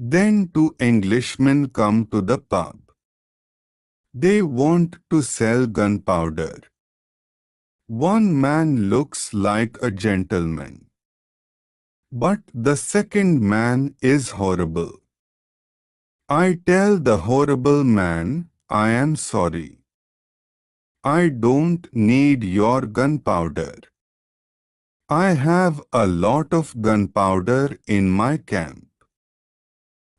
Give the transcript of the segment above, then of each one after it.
Then two Englishmen come to the pub. They want to sell gunpowder. One man looks like a gentleman, but the second man is horrible. I tell the horrible man, I am sorry. I don't need your gunpowder. I have a lot of gunpowder in my camp.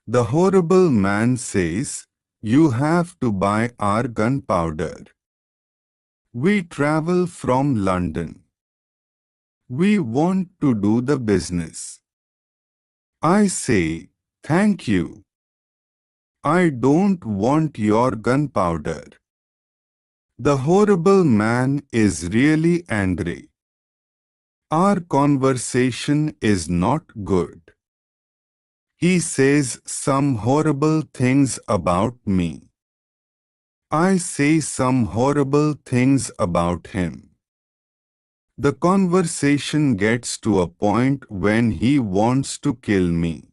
The horrible man says, you have to buy our gunpowder. We travel from London. We want to do the business. I say, thank you. I don't want your gunpowder. The horrible man is really angry. Our conversation is not good. He says some horrible things about me. I say some horrible things about him. The conversation gets to a point when he wants to kill me.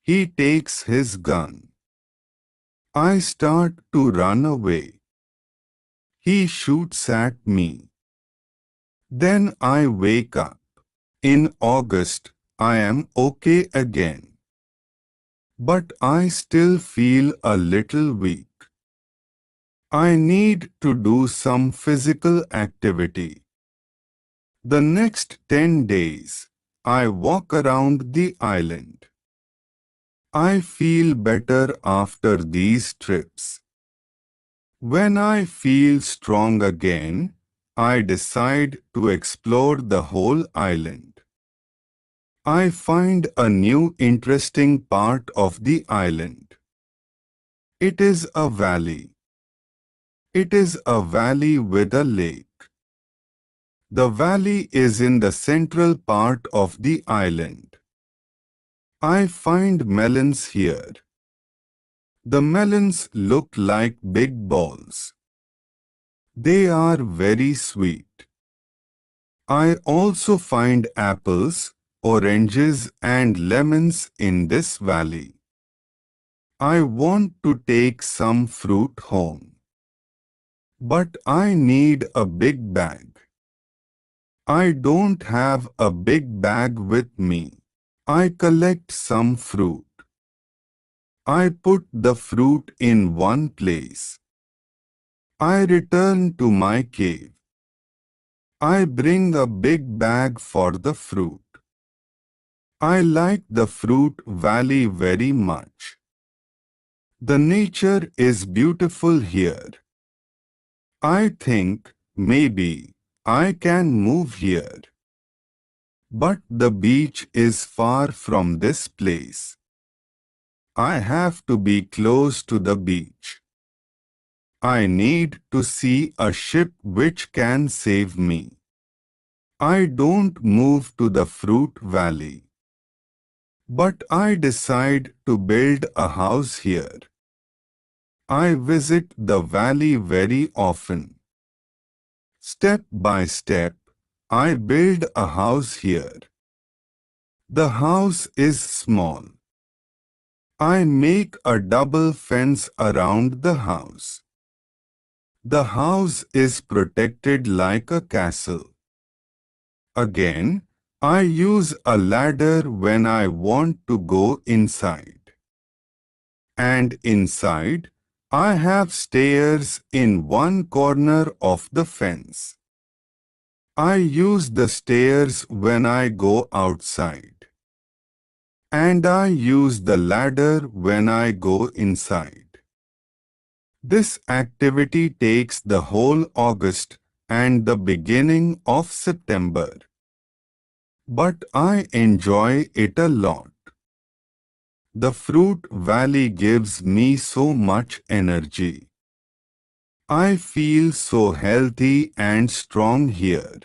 He takes his gun. I start to run away. He shoots at me. Then I wake up. In August, I am okay again. But I still feel a little weak. I need to do some physical activity. The next 10 days, I walk around the island. I feel better after these trips. When I feel strong again, I decide to explore the whole island. I find a new interesting part of the island. It is a valley. It is a valley with a lake. The valley is in the central part of the island. I find melons here. The melons look like big balls. They are very sweet. I also find apples, oranges and lemons in this valley. I want to take some fruit home. But I need a big bag. I don't have a big bag with me. I collect some fruit. I put the fruit in one place. I return to my cave. I bring a big bag for the fruit. I like the fruit valley very much. The nature is beautiful here. I think, maybe, I can move here. But the beach is far from this place. I have to be close to the beach. I need to see a ship which can save me. I don't move to the fruit valley. But I decide to build a house here. I visit the valley very often. Step by step, I build a house here. The house is small. I make a double fence around the house. The house is protected like a castle. Again, I use a ladder when I want to go inside. And inside, I have stairs in one corner of the fence. I use the stairs when I go outside. And I use the ladder when I go inside. This activity takes the whole August and the beginning of September. But I enjoy it a lot. The fruit valley gives me so much energy. I feel so healthy and strong here.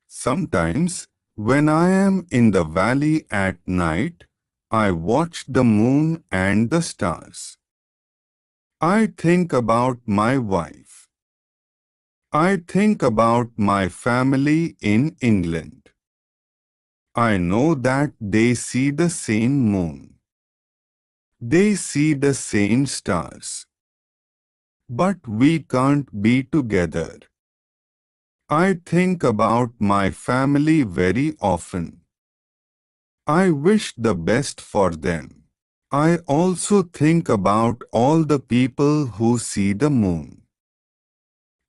Sometimes, when I am in the valley at night, I watch the moon and the stars. I think about my wife. I think about my family in England. I know that they see the same moon. They see the same stars. But we can't be together. I think about my family very often. I wish the best for them. I also think about all the people who see the moon.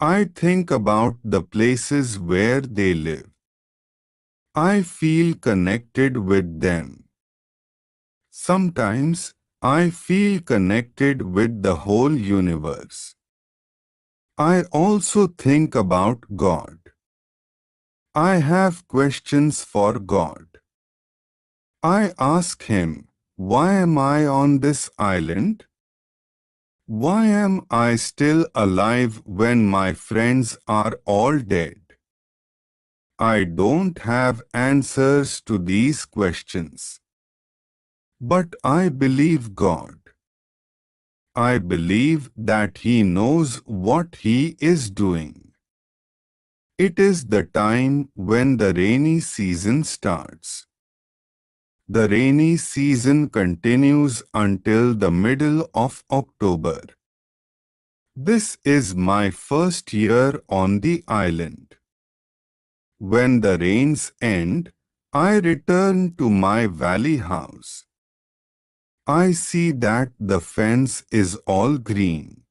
I think about the places where they live. I feel connected with them. Sometimes I feel connected with the whole universe. I also think about God. I have questions for God. I ask Him, why am I on this island? Why am I still alive when my friends are all dead? I don't have answers to these questions. But I believe God. I believe that He knows what He is doing. It is the time when the rainy season starts. The rainy season continues until the middle of October. This is my first year on the island. When the rains end, I return to my valley house. I see that the fence is all green.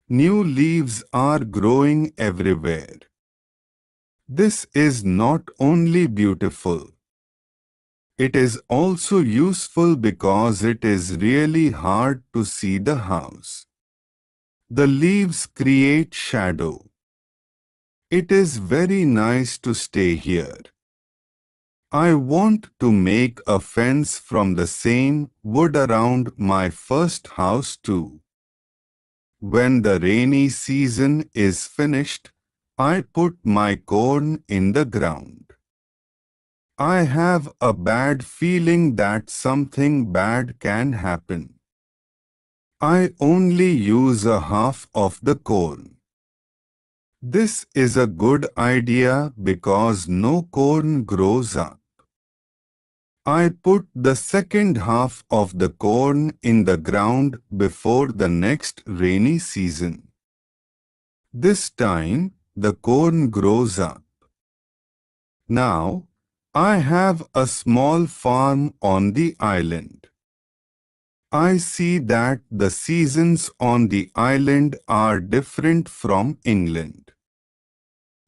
New leaves are growing everywhere. This is not only beautiful. It is also useful because it is really hard to see the house. The leaves create shadow. It is very nice to stay here. I want to make a fence from the same wood around my first house too. When the rainy season is finished, I put my corn in the ground. I have a bad feeling that something bad can happen. I only use a half of the corn. This is a good idea because no corn grows up. I put the second half of the corn in the ground before the next rainy season. This time, the corn grows up. Now, I have a small farm on the island. I see that the seasons on the island are different from England.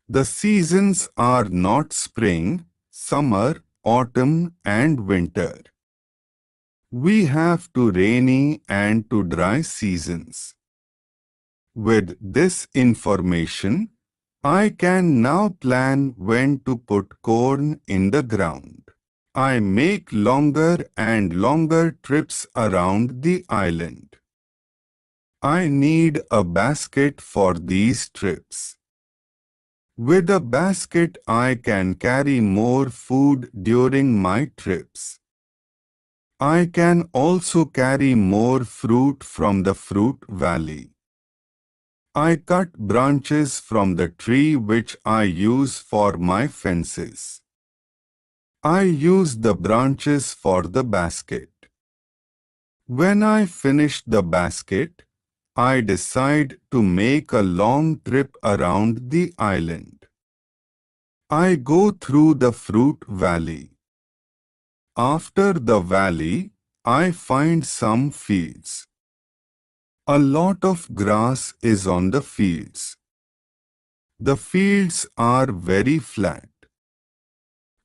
The seasons are not spring, summer, autumn and winter. We have two rainy and two dry seasons. With this information, I can now plan when to put corn in the ground. I make longer and longer trips around the island. I need a basket for these trips. With a basket, I can carry more food during my trips. I can also carry more fruit from the fruit valley. I cut branches from the tree which I use for my fences. I use the branches for the basket. When I finish the basket, I decide to make a long trip around the island. I go through the fruit valley. After the valley, I find some fields. A lot of grass is on the fields. The fields are very flat.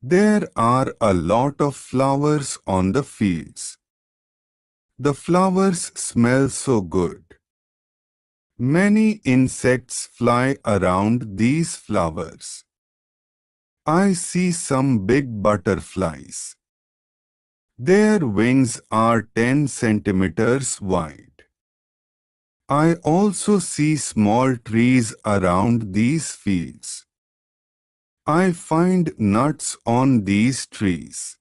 There are a lot of flowers on the fields. The flowers smell so good. Many insects fly around these flowers. I see some big butterflies. Their wings are 10 centimeters wide. I also see small trees around these fields. I find nuts on these trees.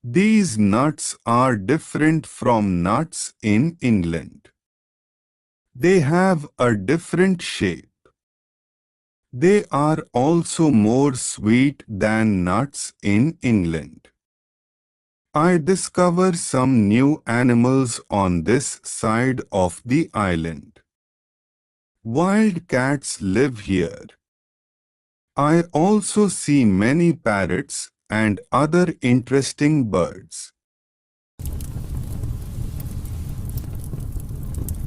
These nuts are different from nuts in England. They have a different shape. They are also more sweet than nuts in England. I discover some new animals on this side of the island. Wild cats live here. I also see many parrots and other interesting birds.